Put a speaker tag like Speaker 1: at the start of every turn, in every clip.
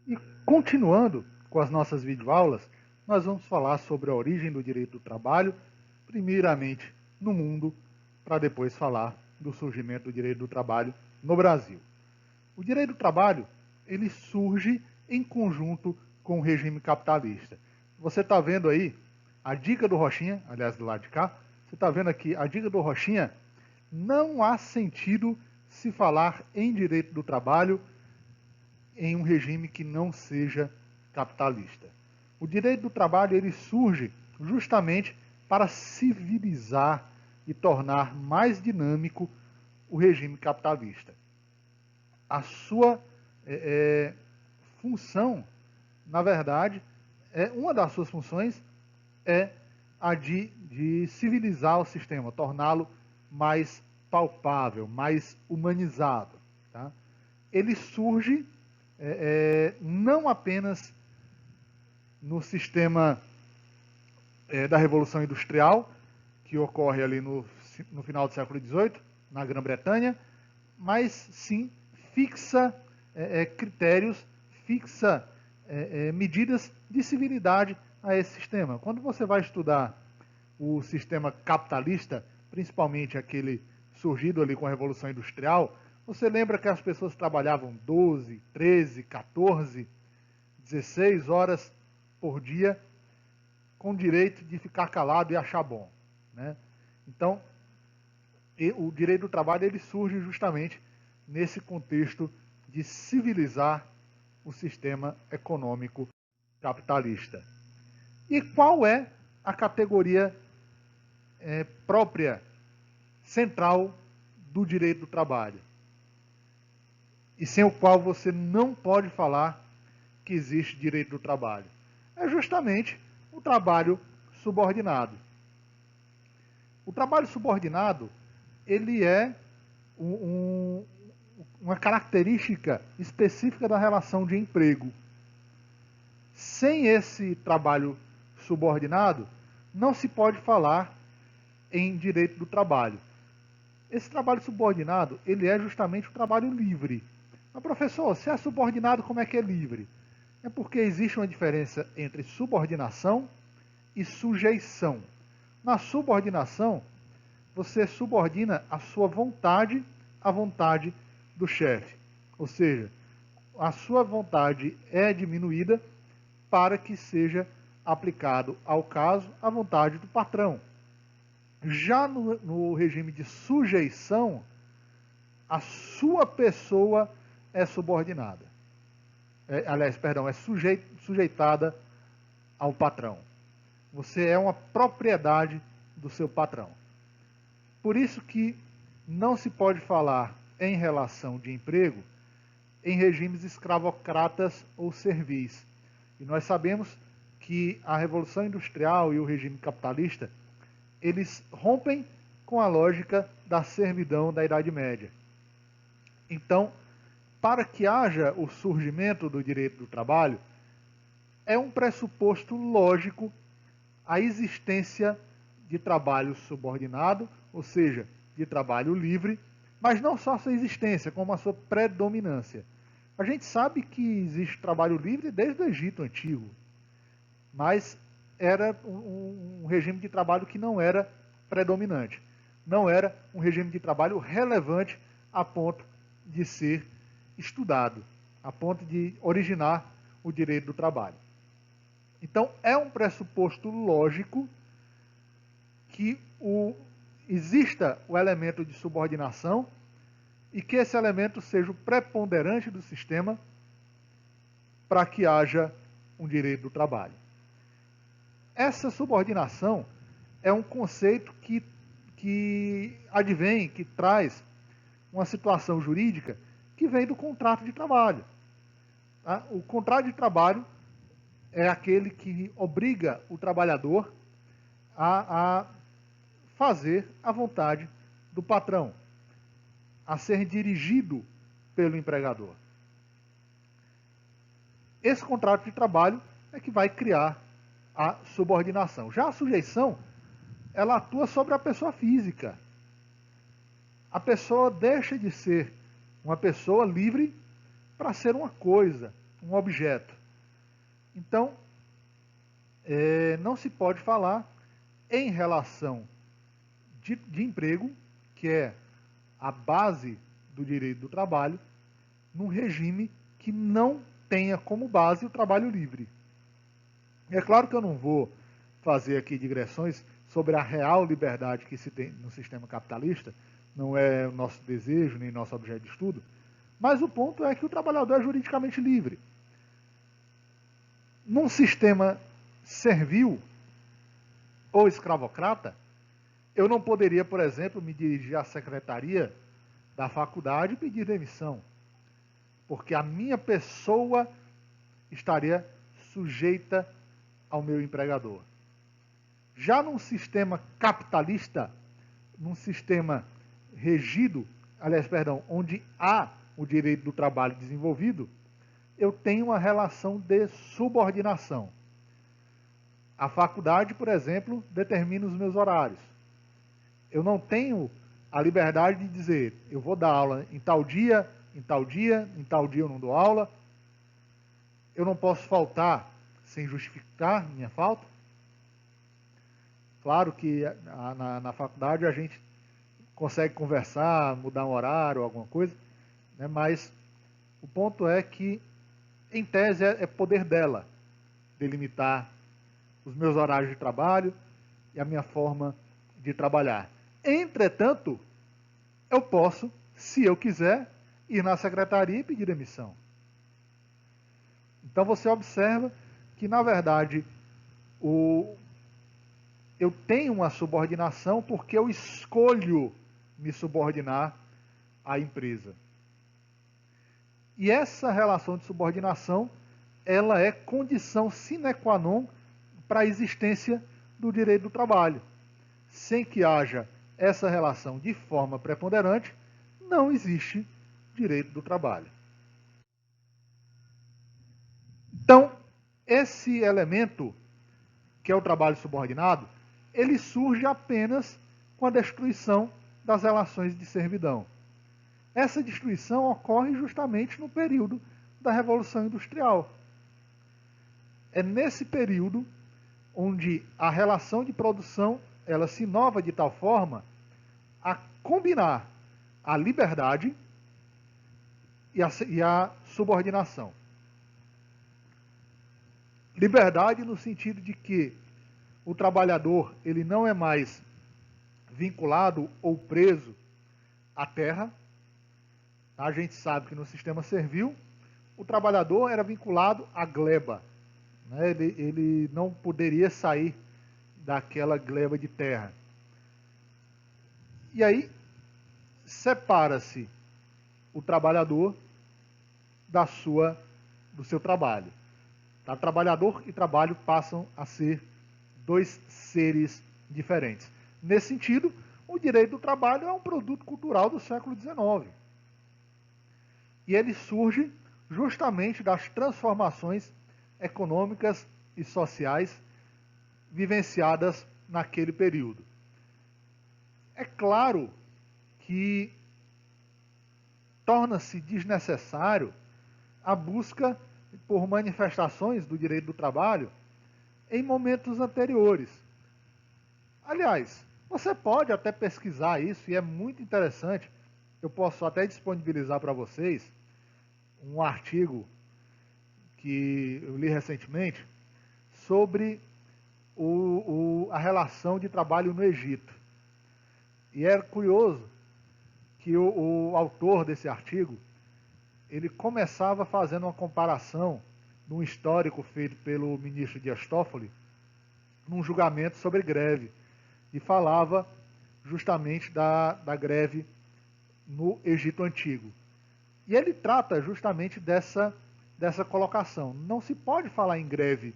Speaker 1: E continuando com as nossas videoaulas, nós vamos falar sobre a origem do direito do trabalho, primeiramente no mundo, para depois falar do surgimento do direito do trabalho no Brasil. O direito do trabalho, ele surge em conjunto com o regime capitalista. Você está vendo aí a dica do Rochinha, aliás, do lado de cá, você está vendo aqui a dica do Rochinha, não há sentido se falar em direito do trabalho em um regime que não seja capitalista. O direito do trabalho ele surge justamente para civilizar e tornar mais dinâmico o regime capitalista. A sua função, na verdade, uma das suas funções é a de civilizar o sistema, torná-lo mais palpável, mais humanizado. Tá? Ele surge não apenas no sistema da Revolução Industrial, que ocorre ali no final do século XVIII, na Grã-Bretanha, mas sim fixa critérios, fixa medidas de civilidade a esse sistema. Quando você vai estudar o sistema capitalista, principalmente aquele surgido ali com a Revolução Industrial, você lembra que as pessoas trabalhavam 12, 13, 14, 16 horas por dia com direito de ficar calado e achar bom. Né? Então, o direito do trabalho ele surge justamente nesse contexto de civilizar o sistema econômico capitalista. E qual é a categoria própria, central do direito do trabalho? E sem o qual você não pode falar que existe direito do trabalho. É justamente o trabalho subordinado. O trabalho subordinado, ele é uma característica específica da relação de emprego. Sem esse trabalho subordinado, não se pode falar em direito do trabalho. Esse trabalho subordinado, ele é justamente o trabalho livre. Mas, professor, se é subordinado, como é que é livre? É porque existe uma diferença entre subordinação e sujeição. Na subordinação, você subordina a sua vontade à vontade do chefe. Ou seja, a sua vontade é diminuída para que seja aplicado ao caso a vontade do patrão. Já no regime de sujeição, a sua pessoa é subordinada. É sujeitada ao patrão. Você é uma propriedade do seu patrão. Por isso que não se pode falar em relação de emprego em regimes escravocratas ou servis. E nós sabemos que a Revolução Industrial e o regime capitalista, eles rompem com a lógica da servidão da Idade Média. Então, para que haja o surgimento do direito do trabalho, é um pressuposto lógico a existência de trabalho subordinado, ou seja, de trabalho livre, mas não só a sua existência, como a sua predominância. A gente sabe que existe trabalho livre desde o Egito Antigo, mas era um regime de trabalho que não era predominante. Não era um regime de trabalho relevante a ponto de ser estudado, a ponto de originar o direito do trabalho. Então, é um pressuposto lógico que exista o elemento de subordinação e que esse elemento seja o preponderante do sistema para que haja um direito do trabalho. Essa subordinação é um conceito que advém, que traz uma situação jurídica que vem do contrato de trabalho. Tá? O contrato de trabalho é aquele que obriga o trabalhador a fazer a vontade do patrão, a ser dirigido pelo empregador. Esse contrato de trabalho é que vai criar a subordinação. Já a sujeição, ela atua sobre a pessoa física. A pessoa deixa de ser uma pessoa livre para ser uma coisa, um objeto. Então, não se pode falar em relação de emprego, que é a base do direito do trabalho, num regime que não tenha como base o trabalho livre. É claro que eu não vou fazer aqui digressões sobre a real liberdade que se tem no sistema capitalista, não é o nosso desejo nem nosso objeto de estudo, mas o ponto é que o trabalhador é juridicamente livre. Num sistema servil ou escravocrata, eu não poderia, por exemplo, me dirigir à secretaria da faculdade e pedir demissão, porque a minha pessoa estaria sujeita ao meu empregador. Já num sistema capitalista, num sistema regido, onde há o direito do trabalho desenvolvido, eu tenho uma relação de subordinação. A faculdade, por exemplo, determina os meus horários. Eu não tenho a liberdade de dizer, eu vou dar aula em tal dia, em tal dia, em tal dia eu não dou aula. Eu não posso faltar sem justificar minha falta. Claro que na faculdade a gente consegue conversar, mudar um horário, alguma coisa, né? Mas o ponto é que, em tese, é poder dela delimitar os meus horários de trabalho e a minha forma de trabalhar. Entretanto, eu posso, se eu quiser, ir na secretaria e pedir demissão. Então você observa que, na verdade, eu tenho uma subordinação porque eu escolho me subordinar à empresa. E essa relação de subordinação, ela é condição sine qua non para a existência do direito do trabalho. Sem que haja essa relação de forma preponderante, não existe direito do trabalho. Então, esse elemento, que é o trabalho subordinado, ele surge apenas com a destruição das relações de servidão. Essa destruição ocorre justamente no período da Revolução Industrial. É nesse período onde a relação de produção ela se inova de tal forma a combinar a liberdade e a subordinação. Liberdade no sentido de que o trabalhador ele não é mais vinculado ou preso à terra. A gente sabe que no sistema servil, o trabalhador era vinculado à gleba. Né? Ele não poderia sair daquela gleba de terra. E aí, separa-se o trabalhador do seu trabalho. Tá? Trabalhador e trabalho passam a ser dois seres diferentes. Nesse sentido, o direito do trabalho é um produto cultural do século XIX. E ele surge justamente das transformações econômicas e sociais vivenciadas naquele período. É claro que torna-se desnecessário a busca por manifestações do direito do trabalho em momentos anteriores. Aliás, você pode até pesquisar isso e é muito interessante. Eu posso até disponibilizar para vocês um artigo que eu li recentemente sobre a relação de trabalho no Egito. E é curioso que o autor desse artigo, ele começava fazendo uma comparação num histórico feito pelo ministro Dias Toffoli, num julgamento sobre greve, e falava justamente da greve no Egito Antigo. E ele trata justamente dessa colocação. Não se pode falar em greve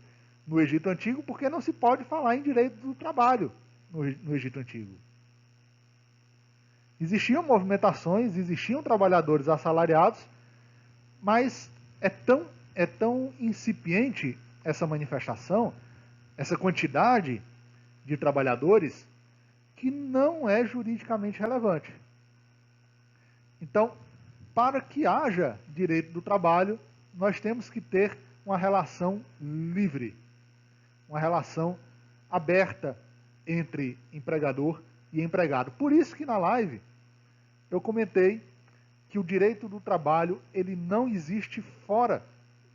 Speaker 1: no Egito Antigo porque não se pode falar em direito do trabalho no Egito Antigo. Existiam movimentações, existiam trabalhadores assalariados, mas é tão incipiente essa manifestação, essa quantidade de trabalhadores, que não é juridicamente relevante. Então, para que haja direito do trabalho, nós temos que ter uma relação livre, uma relação aberta entre empregador e empregado. Por isso que na live eu comentei que o direito do trabalho ele não existe fora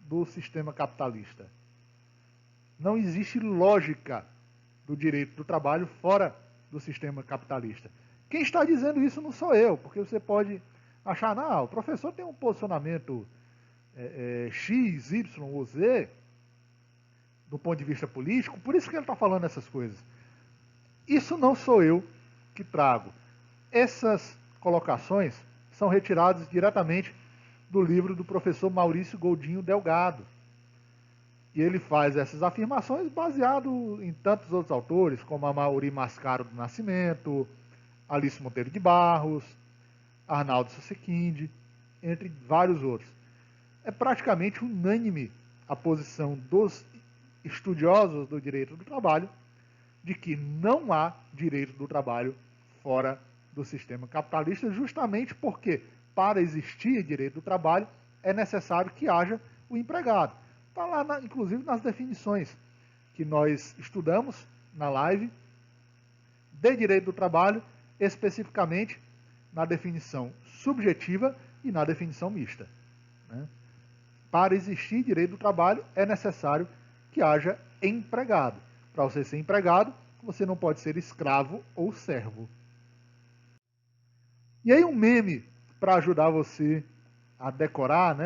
Speaker 1: do sistema capitalista. Não existe lógica do direito do trabalho fora do sistema capitalista. Quem está dizendo isso não sou eu, porque você pode achar, não, o professor tem um posicionamento X, Y ou Z, do ponto de vista político, por isso que ele está falando essas coisas. Isso não sou eu que trago. Essas colocações são retiradas diretamente do livro do professor Maurício Goldinho Delgado. E ele faz essas afirmações baseado em tantos outros autores, como Amaury Mascaro do Nascimento, Alice Monteiro de Barros, Arnaldo Sossequinde, entre vários outros. É praticamente unânime a posição dos estudiosos do direito do trabalho de que não há direito do trabalho fora do sistema capitalista, justamente porque, para existir direito do trabalho, é necessário que haja o empregado. Está lá, inclusive, nas definições que nós estudamos na live de direito do trabalho, especificamente na definição subjetiva e na definição mista. Né? Para existir direito do trabalho, é necessário que haja empregado. Para você ser empregado, você não pode ser escravo ou servo. E aí um meme para ajudar você a decorar,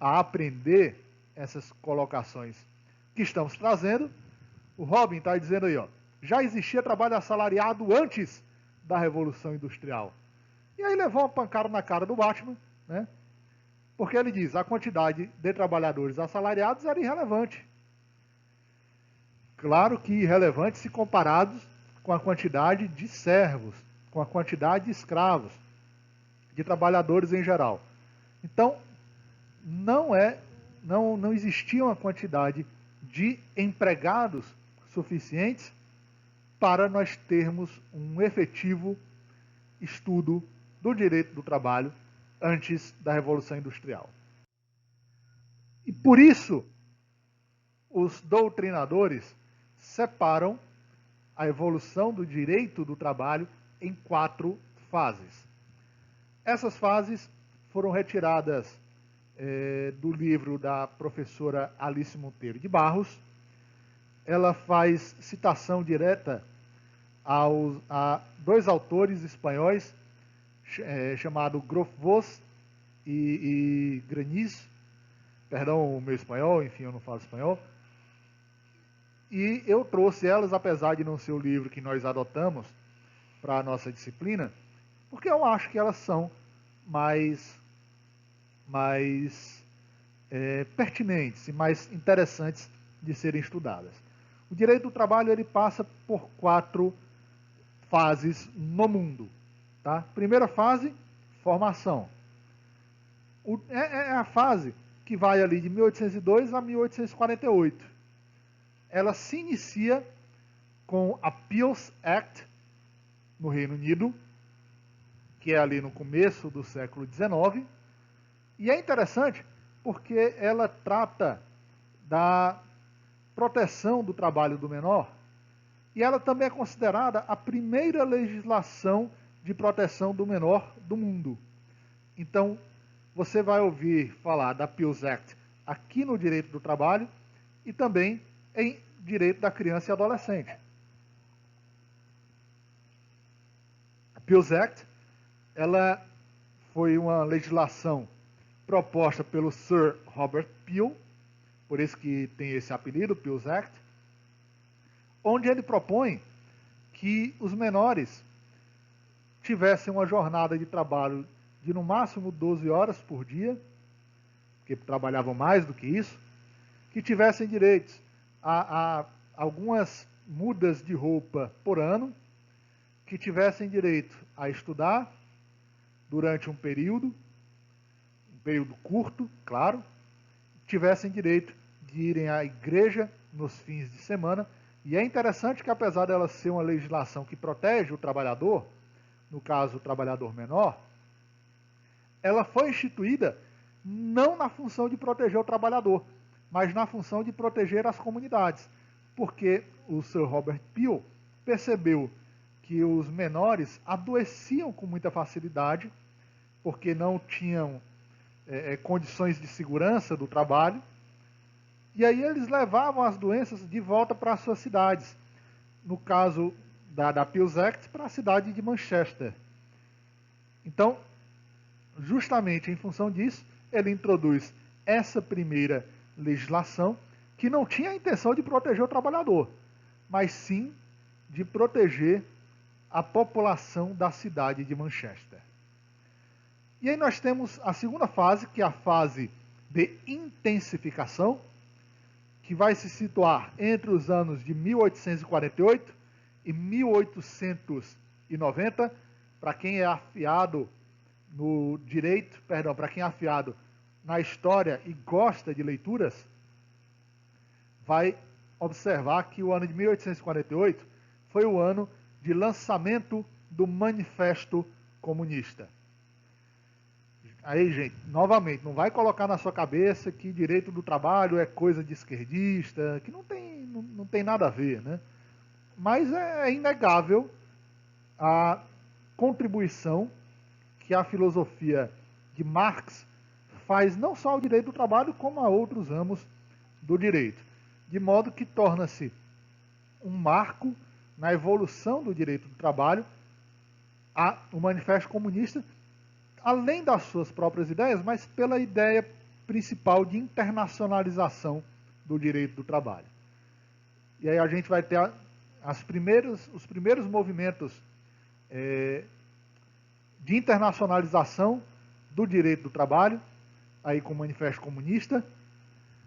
Speaker 1: a aprender essas colocações que estamos trazendo. O Robin está dizendo aí, já existia trabalho assalariado antes da Revolução Industrial. E aí levou uma pancada na cara do Batman, porque ele diz, a quantidade de trabalhadores assalariados era irrelevante. Claro que irrelevante se comparados com a quantidade de servos, com a quantidade de escravos, de trabalhadores em geral. Então, não existia uma quantidade de empregados suficientes para nós termos um efetivo estudo do direito do trabalho antes da Revolução Industrial. E por isso, os doutrinadores separam a evolução do direito do trabalho em 4 fases. Essas fases foram retiradas do livro da professora Alice Monteiro de Barros. Ela faz citação direta a 2 autores espanhóis, chamado Grofvos e Graniz. Perdão o meu espanhol, enfim, eu não falo espanhol. E eu trouxe elas, apesar de não ser o livro que nós adotamos para a nossa disciplina, porque eu acho que elas são mais pertinentes e mais interessantes de serem estudadas. O direito do trabalho ele passa por 4 fases no mundo. Tá? Primeira fase, formação. É a fase que vai ali de 1802 a 1848. Ela se inicia com a Peel's Act, no Reino Unido, que é ali no começo do século XIX. E é interessante porque ela trata da proteção do trabalho do menor e ela também é considerada a primeira legislação de proteção do menor do mundo. Então, você vai ouvir falar da Peel's Act aqui no direito do trabalho e também em direito da criança e adolescente. A Peel's Act, ela foi uma legislação proposta pelo Sir Robert Peel, por isso que tem esse apelido, Peel's Act, onde ele propõe que os menores tivessem uma jornada de trabalho de no máximo 12 horas por dia, porque trabalhavam mais do que isso, que tivessem direitos a algumas mudas de roupa por ano, que tivessem direito a estudar durante um período curto, claro, tivessem direito de irem à igreja nos fins de semana. E é interessante que, apesar dela ser uma legislação que protege o trabalhador, no caso o trabalhador menor, ela foi instituída não na função de proteger o trabalhador, mas na função de proteger as comunidades, porque o Sir Robert Peel percebeu que os menores adoeciam com muita facilidade, porque não tinham condições de segurança do trabalho, e aí eles levavam as doenças de volta para as suas cidades. No caso da Peel's Act, para a cidade de Manchester. Então, justamente em função disso, ele introduz essa primeira legislação, que não tinha a intenção de proteger o trabalhador, mas sim de proteger a população da cidade de Manchester. E aí nós temos a segunda fase, que é a fase de intensificação, que vai se situar entre os anos de 1848 e 1890, para quem é afiado no direito, perdão, para quem é afiado na história e gosta de leituras, vai observar que o ano de 1848 foi o ano de lançamento do Manifesto Comunista. Aí, gente, novamente, não vai colocar na sua cabeça que direito do trabalho é coisa de esquerdista, que não tem nada a ver, né? Mas é inegável a contribuição que a filosofia de Marx faz não só ao direito do trabalho, como a outros ramos do direito. De modo que torna-se um marco na evolução do direito do trabalho o Manifesto Comunista, além das suas próprias ideias, mas pela ideia principal de internacionalização do direito do trabalho. E aí a gente vai ter os primeiros movimentos de internacionalização do direito do trabalho, aí com o Manifesto Comunista,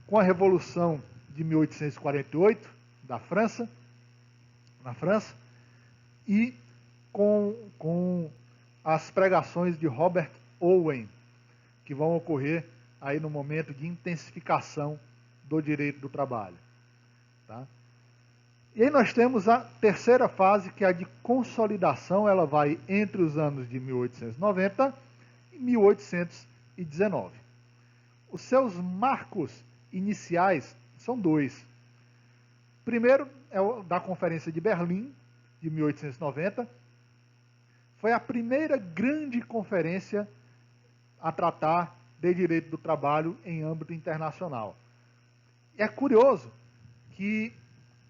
Speaker 1: com a Revolução de 1848 na França, e com as pregações de Robert Owen, que vão ocorrer aí no momento de intensificação do direito do trabalho. Tá? E aí nós temos a terceira fase, que é a de consolidação. Ela vai entre os anos de 1890 e 1819. Os seus marcos iniciais são dois. Primeiro é o da Conferência de Berlim, de 1890. Foi a primeira grande conferência a tratar de direito do trabalho em âmbito internacional. É curioso que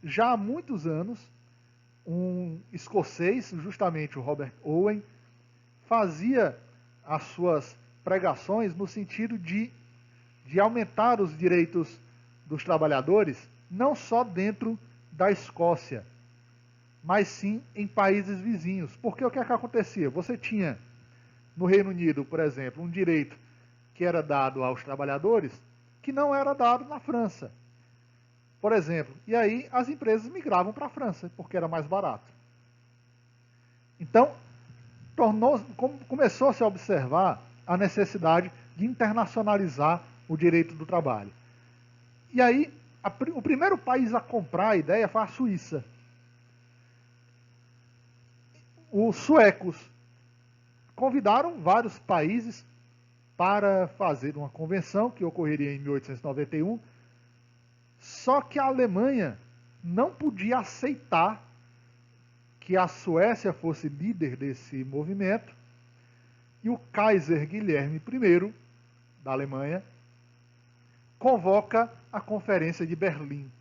Speaker 1: já há muitos anos, um escocês, justamente o Robert Owen, fazia as suas pregações no sentido de aumentar os direitos dos trabalhadores, não só dentro da Escócia, mas sim em países vizinhos. Porque o que é que acontecia? Você tinha, no Reino Unido, por exemplo, um direito que era dado aos trabalhadores que não era dado na França, por exemplo. E aí as empresas migravam para a França, porque era mais barato. Então, começou-se a observar a necessidade de internacionalizar o direito do trabalho. E aí, o primeiro país a comprar a ideia foi a Suíça. Os suecos convidaram vários países para fazer uma convenção que ocorreria em 1891, só que a Alemanha não podia aceitar que a Suécia fosse líder desse movimento, e o Kaiser Guilherme I, da Alemanha, convoca a Conferência de Berlim.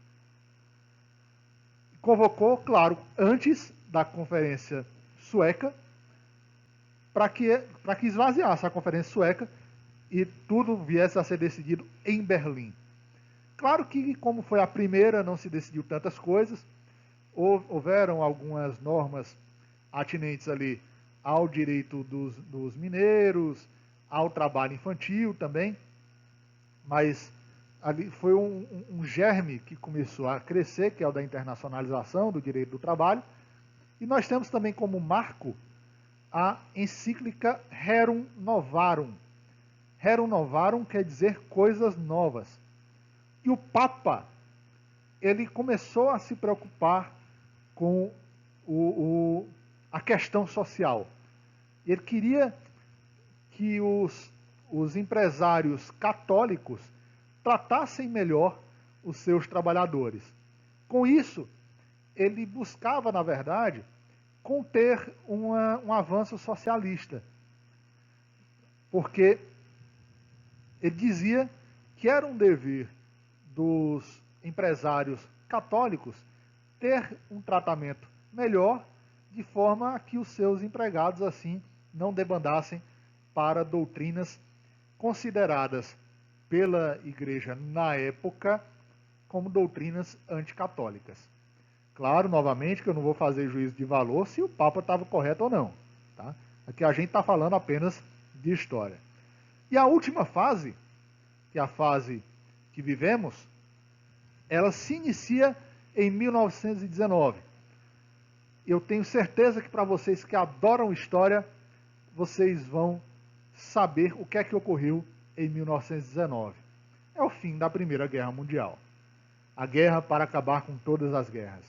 Speaker 1: Convocou, claro, antes da Conferência Sueca, para que esvaziasse a Conferência Sueca e tudo viesse a ser decidido em Berlim. Claro que, como foi a primeira, não se decidiu tantas coisas. Houveram algumas normas atinentes ali ao direito dos mineiros, ao trabalho infantil também, mas ali foi um germe que começou a crescer, que é o da internacionalização do direito do trabalho. E nós temos também como marco a encíclica Rerum Novarum. Rerum Novarum quer dizer coisas novas. E o Papa, ele começou a se preocupar com a questão social. Ele queria que os os empresários católicos tratassem melhor os seus trabalhadores. Com isso, ele buscava, na verdade, conter um avanço socialista, porque ele dizia que era um dever dos empresários católicos ter um tratamento melhor, de forma a que os seus empregados, assim, não debandassem para doutrinas consideradas pela Igreja na época como doutrinas anticatólicas. Claro, novamente, que eu não vou fazer juízo de valor se o Papa estava correto ou não. Tá? Aqui a gente está falando apenas de história. E a última fase, que é a fase que vivemos, ela se inicia em 1919. Eu tenho certeza que para vocês que adoram história, vocês vão saber o que é que ocorreu em 1919. É o fim da Primeira Guerra Mundial. A guerra para acabar com todas as guerras.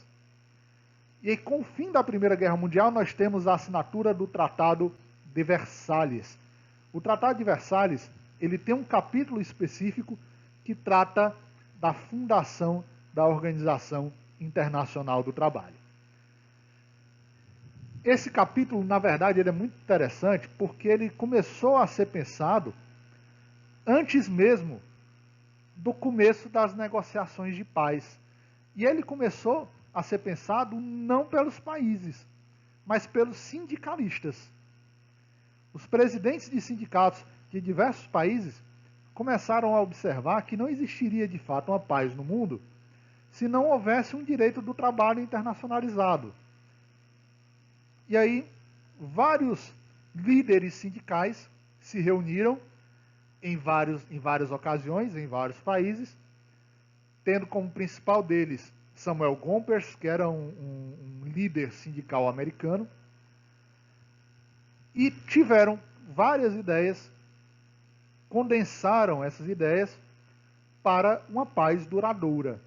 Speaker 1: E aí, com o fim da Primeira Guerra Mundial, nós temos a assinatura do Tratado de Versalhes. O Tratado de Versalhes, ele tem um capítulo específico que trata da fundação da Organização Internacional do Trabalho. Esse capítulo, na verdade, ele é muito interessante porque ele começou a ser pensado antes mesmo do começo das negociações de paz. E ele começou a ser pensado não pelos países, mas pelos sindicalistas. Os presidentes de sindicatos de diversos países começaram a observar que não existiria de fato uma paz no mundo se não houvesse um direito do trabalho internacionalizado. E aí, vários líderes sindicais se reuniram em várias ocasiões, em vários países, tendo como principal deles Samuel Gompers, que era um líder sindical americano, e tiveram várias ideias, condensaram essas ideias para uma paz duradoura.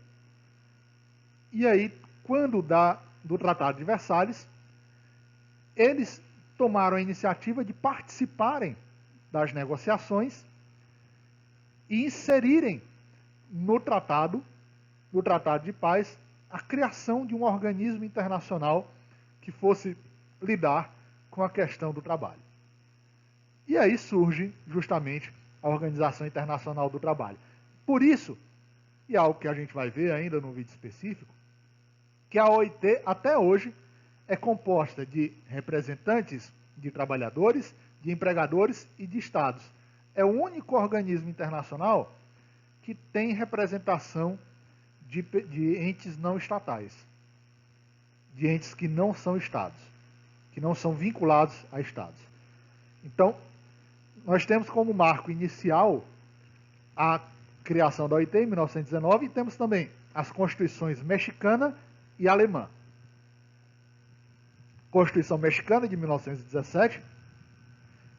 Speaker 1: E aí, quando do Tratado de Versalhes, eles tomaram a iniciativa de participarem das negociações e inserirem no tratado de paz, a criação de um organismo internacional que fosse lidar com a questão do trabalho. E aí surge justamente a Organização Internacional do Trabalho. Por isso, e é algo que a gente vai ver ainda no vídeo específico, que a OIT até hoje é composta de representantes de trabalhadores, de empregadores e de estados. É o único organismo internacional que tem representação de entes não estatais, de entes que não são estados, que não são vinculados a estados. Então, nós temos como marco inicial a criação da OIT em 1919 e temos também as constituições mexicana e alemã. Constituição mexicana de 1917,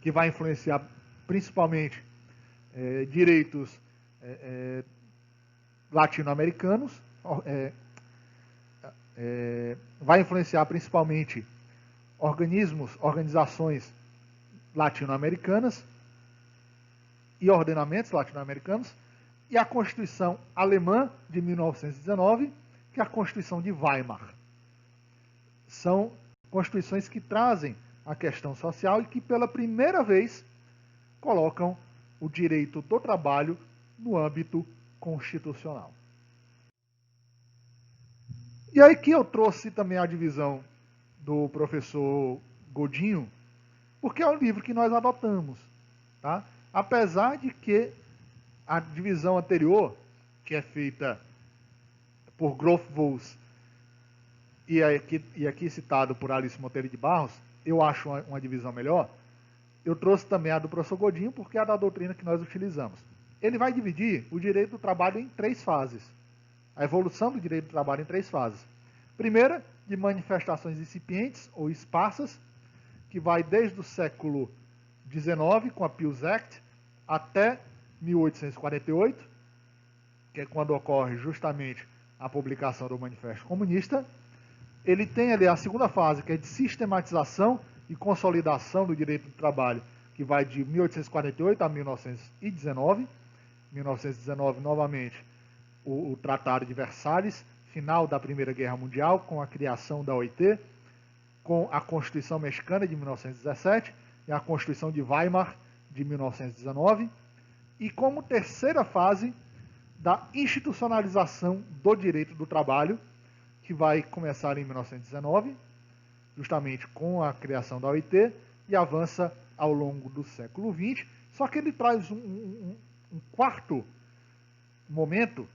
Speaker 1: que vai influenciar principalmente direitos latino-americanos, vai influenciar principalmente organizações latino-americanas e ordenamentos latino-americanos, e a Constituição alemã de 1919, que é a Constituição de Weimar. São constituições que trazem a questão social e que pela primeira vez colocam o direito do trabalho no âmbito constitucional. E aí que eu trouxe também a divisão do professor Godinho, porque é o livro que nós adotamos. Tá? Apesar de que a divisão anterior, que é feita por Grofvols e aqui citado por Alice Monteiro de Barros, eu acho uma divisão melhor, eu trouxe também a do professor Godinho, porque é a da doutrina que nós utilizamos. Ele vai dividir o direito do trabalho em 3 fases. A evolução do direito do trabalho em 3 fases. Primeira, de manifestações incipientes ou esparsas, que vai desde o século XIX, com a Pius Act, até 1848, que é quando ocorre justamente a publicação do Manifesto Comunista. Ele tem ali a segunda fase, que é de sistematização e consolidação do direito do trabalho que vai de 1848 a 1919. 1919, novamente, o Tratado de Versalhes, final da Primeira Guerra Mundial, com a criação da OIT, com a Constituição Mexicana de 1917 e a Constituição de Weimar de 1919, e como terceira fase da institucionalização do direito do trabalho, que vai começar em 1919, justamente com a criação da OIT, e avança ao longo do século XX, só que ele traz um quarto momento,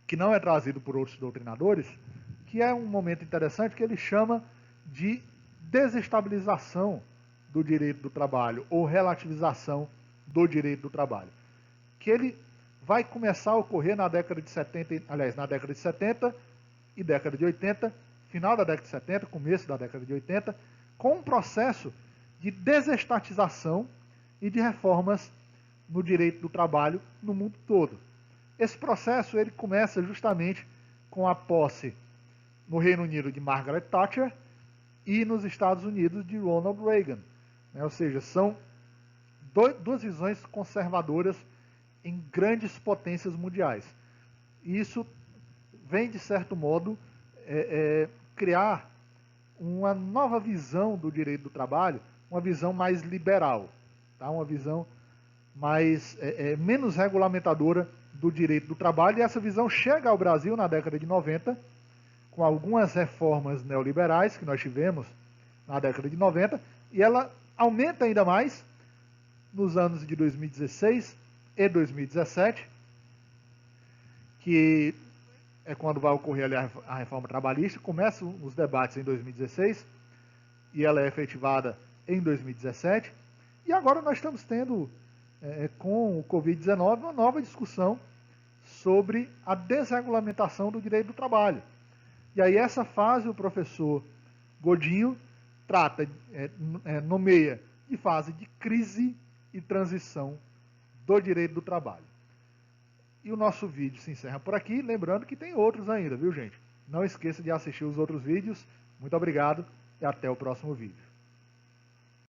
Speaker 1: que não é trazido por outros doutrinadores, que é um momento interessante que ele chama de desestabilização do direito do trabalho, ou relativização do direito do trabalho, que ele vai começar a ocorrer na década de 70, aliás, na década de 70 e década de 80, final da década de 70, começo da década de 80, com um processo de desestatização e de reformas no direito do trabalho no mundo todo. Esse processo ele começa justamente com a posse no Reino Unido de Margaret Thatcher e nos Estados Unidos de Ronald Reagan. Ou seja, são duas visões conservadoras em grandes potências mundiais. E isso vem, de certo modo, criar uma nova visão do direito do trabalho, uma visão mais liberal, tá? Uma visão menos regulamentadora do direito do trabalho, e essa visão chega ao Brasil na década de 90, com algumas reformas neoliberais que nós tivemos na década de 90, e ela aumenta ainda mais nos anos de 2016 e 2017, que é quando vai ocorrer ali a reforma trabalhista. Começam os debates em 2016 e ela é efetivada em 2017. E agora nós estamos tendo, com o Covid-19, uma nova discussão sobre a desregulamentação do direito do trabalho. E aí essa fase o professor Godinho trata, nomeia de fase de crise e transição do direito do trabalho. E o nosso vídeo se encerra por aqui, lembrando que tem outros ainda, viu, gente? Não esqueça de assistir os outros vídeos. Muito obrigado e até o próximo vídeo.